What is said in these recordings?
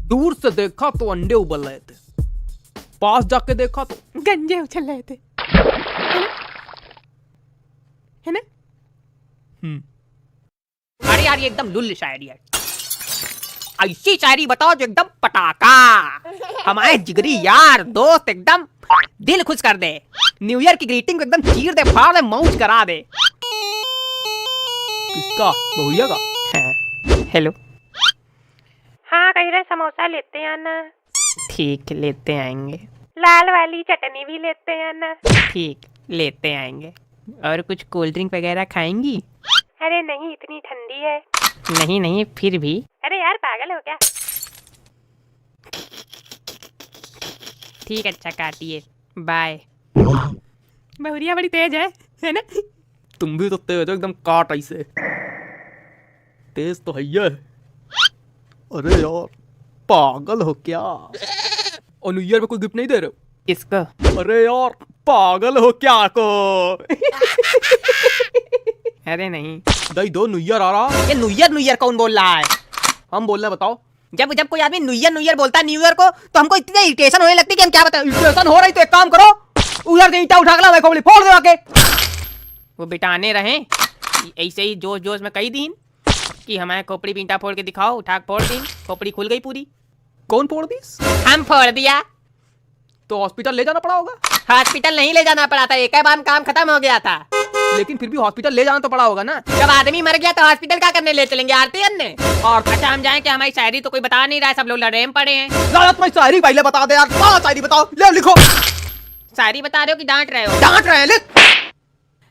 दूर से देखा तो अंडे उबल रहे थे, पास जाके देखा तो गंजे उछल रहे थे, है ना? अरे यार ये एकदम लुल्ल शायरी है। ऐसी शायरी बताओ जो एकदम पटाखा, हमारे जिगरी यार दोस्त एकदम दिल खुश कर दे, न्यू ईयर की ग्रीटिंग को एकदम चीर दे, फाड़ दे, मौज करा दे। किसका? बहुरिया का? हेलो, हाँ कह रहे समोसा लेते हैं ना, ठीक लेते आएंगे। लाल वाली चटनी भी लेते हैं ना, ठीक लेते आएंगे। और कुछ कोल्ड ड्रिंक वगैरह खाएंगी? अरे नहीं इतनी ठंडी है। नहीं नहीं फिर भी। अरे यार पागल हो क्या? ठीक अच्छा काटिए, बाय। बहुरिया बड़ी तेज है ना? तुम भी तो तेज हो एकदम, काट ऐसे। तेज तो है ये। अरे यार पागल हो क्या? और न्यू ईयर में कोई गिफ्ट नहीं दे रहे हो? किसको? अरे यार पागल हो क्या को? अरे नहीं, दई दो, न्यू ईयर आ रहा। ये न्यू ईयर कौन बोल रहा है? हम बोल रहे हैं, बताओ। जब जब कोई आदमी न्यू ईयर बोलता है न्यू ईयर को, तो हमको इतनी इरिटेशन होने लगती है कि हम क्या बताएं। इरिटेशन हो रही तो एक काम करो, उधर से ईंटा उठा के लाओ, खोपड़ी फोड़ दो आके। वो बिटाने रहे ऐसे ही जोश जोश में कई दिन कि हमारे खोपड़ी ईंटा फोड़ के दिखाओ, उठा के फोड़ दी, खोपड़ी खुल गई पूरी। कौन फोड़ दी? हम फोड़ दिया। तो हॉस्पिटल ले जाना पड़ा होगा। हॉस्पिटल नहीं ले जाना पड़ा था, एक बार काम खत्म हो गया था। लेकिन फिर भी हॉस्पिटल ले जाना तो पड़ा होगा ना। जब आदमी मर गया तो हॉस्पिटल क्या करने ले चलेंगे? आरती अन्य और अच्छा हम जाएं कि हमारी शायरी तो कोई बता नहीं रहा है, सब लोग लड़े में पड़े हैं। तुम्हारी शायरी पहले बता दे यार, शायरी बताओ, ले लिखो। शायरी बता रहे हो कि डांट रहे हो? डांट रहे हैं, लिख।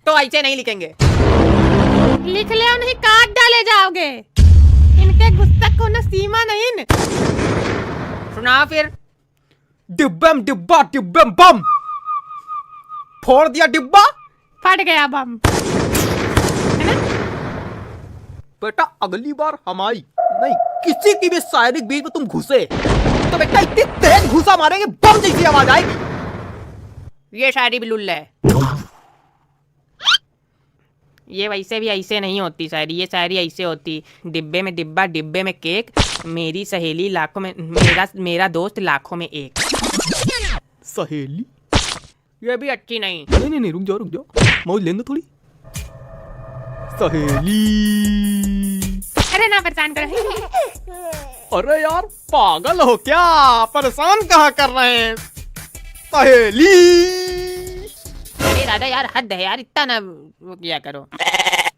तो ऐसे नहीं लिखेंगे। लिख ले और नहीं काट डाले जाओगे। इनके गुस्से को न सीमा नहीं न। सुनाओ फिर। डिब्बे में डिब्बा, डिब्बे में बम, फोड़ दिया डिब्बा, फट गया बम। बेटा अगली बार हमारी नहीं किसी की भी शायरी के बीच में तुम घुसे तो बेटा इतनी तेज घुसा मारेंगे, बम जैसी आवाज आएगी। ये शायरी भी लुल्ल है। ये वैसे भी ऐसे नहीं होती शायरी, ये शायरी ऐसे होती। डिब्बे में डिब्बा, डिब्बे में केक, मेरी सहेली लाखों में, मेरा दोस्त लाखों में एक। सहेली? ये भी अच्छी नहीं। नहीं नहीं, रुक जाओ, मौज लेने दो थोड़ी। सहेली। अरे ना परेशान करो। अरे यार पागल हो क्या? परेशान कहाँ कर रहे हैं? सहेली। अरे दादा यार हद है यार, इतना ना वो किया करो।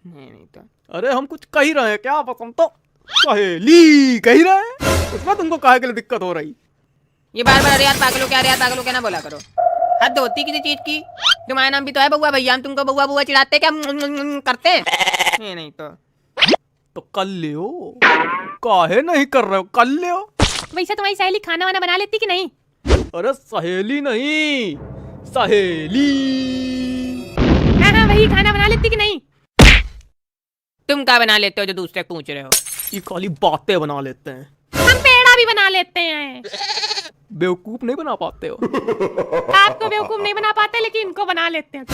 नहीं तो अरे हम कुछ कह ही रहे हैं क्या? बस हम तो सहेली कह ही रहे हैं, उसमें तुमको काहे के लिए दिक्कत हो रही? ये बार बार अरे यार पागलों क्या ना बोला करो। हद होती किसी चीज की। तुम्हारा नाम भी तो है बउआ भैया, हम तुमको बउआ बुआ चिढ़ाते क्या करते? नहीं तो कर लियो, काहे नहीं कर रहे हो? कर लियो। वैसे तुम्हारी सहेली खाना वाना बना लेती कि नहीं? अरे सहेली नहीं, सहेली। हाँ वही खाना बना लेती कि नहीं? तुम क्या बना लेते हो जो दूसरे पूछ रहे हो? ये खाली बातें बना लेते हैं। हम पेड़ा भी बना लेते हैं। बेवकूफ नहीं बना पाते हो। आपको बेवकूफ नहीं बना पाते, लेकिन इनको बना लेते हैं।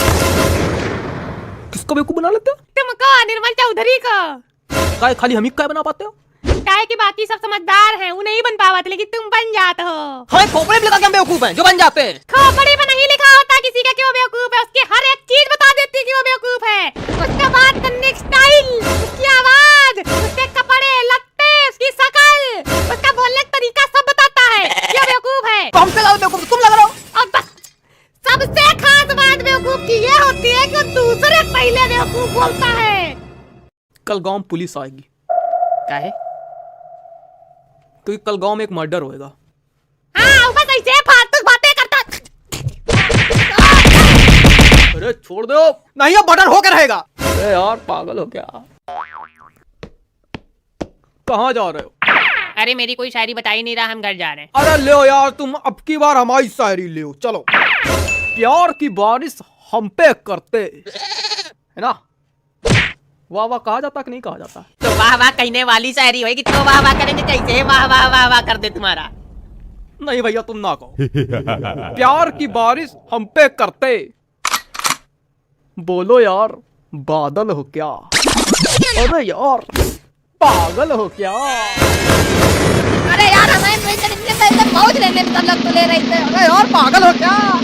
किसको बेवकूफ बना लेते हो? तुमको, निर्मल चौधरी को। काय खाली हम ही काय बना पाते हो? काय कि बाकी सब समझदार हैं, वो नहीं बन पाते, लेकिन तुम बन जाते हो। हमें खोपड़े में लिखा कि हम बेवकूफ हैं जो बन जाते हैं। खोपड़ी में नहीं लिखा होता किसी का कि वो बेवकूफ है, उसकी हर एक चीज बता देती कि वो बेवकूफ है। उसका बात करने की स्टाइल, उसकी आवाज, उसके कपड़े लत्ते, उसकी शकल, उसका बोलने का तरीका सब बताता है कि वो बेवकूफ है। तो हमसे ज्यादा बेवकूफ तुम लग रहे हो। और बस सबसे खास बात बेवकूफ की ये होती है कि वो दूसरे पहले बेवकूफ बोलता है। कल गांव में पुलिस आएगी। क्या है? क्योंकि कल गांव में एक मर्डर होएगा। हाँ बस ऐसे फालतू बातें करता। अरे छोड़ दो, नहीं अब मर्डर होकर रहेगा। अरे यार पागल हो क्या? कहाँ जा रहे हो? अरे मेरी कोई शायरी बता ही नहीं रहा, हम घर जा रहे हैं। अरे ले यार, तुम अब की बार हमारी शायरी ले चलो। प्यार की बारिश हम पे करते है ना? वाह वाह कहा जाता कि नहीं कहा जाता? तो वाह वाह कहने वाली शायरी होगी तो वाह वाह करेंगे कैसे? वाह वाह वाह वाह कर दे तुम्हारा। नहीं भैया तुम ना कहो। प्यार की बारिश हम पे करते, बोलो यार बादल हो क्या? अरे यार पागल हो क्या? अरे यार हमें लोग तो ले रहे थे। अरे यार पागल हो क्या?